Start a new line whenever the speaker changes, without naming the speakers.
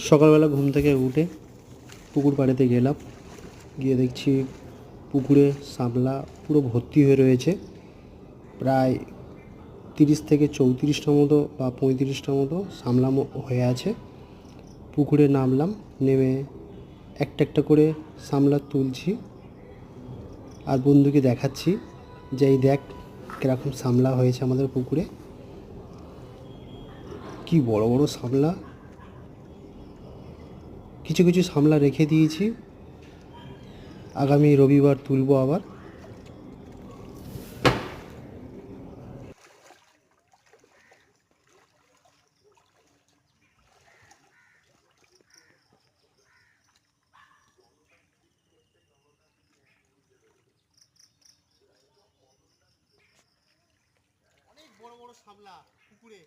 সকালবেলা ঘুম থেকে উঠে পুকুর পাড়েতে গেলাম, গিয়ে দেখছি পুকুরে শাপলা পুরো ভর্তি হয়ে রয়েছে। প্রায় 30 থেকে 34টা মতো বা 35টা মতো শাপলা হয়ে আছে। পুকুরে নামলাম, নেমে একটা একটা করে শাপলা তুলছি আর বন্ধুকে দেখাচ্ছি যে এই দেখ কীরকম শাপলা হয়েছে আমাদের পুকুরে, কি বড় বড় শাপলা। কিছু কিছু শাপলা রেখে দিয়েছি, আগামী রবিবার তুলব আবার। অনেক বড় বড় শাপলা পুকুরে।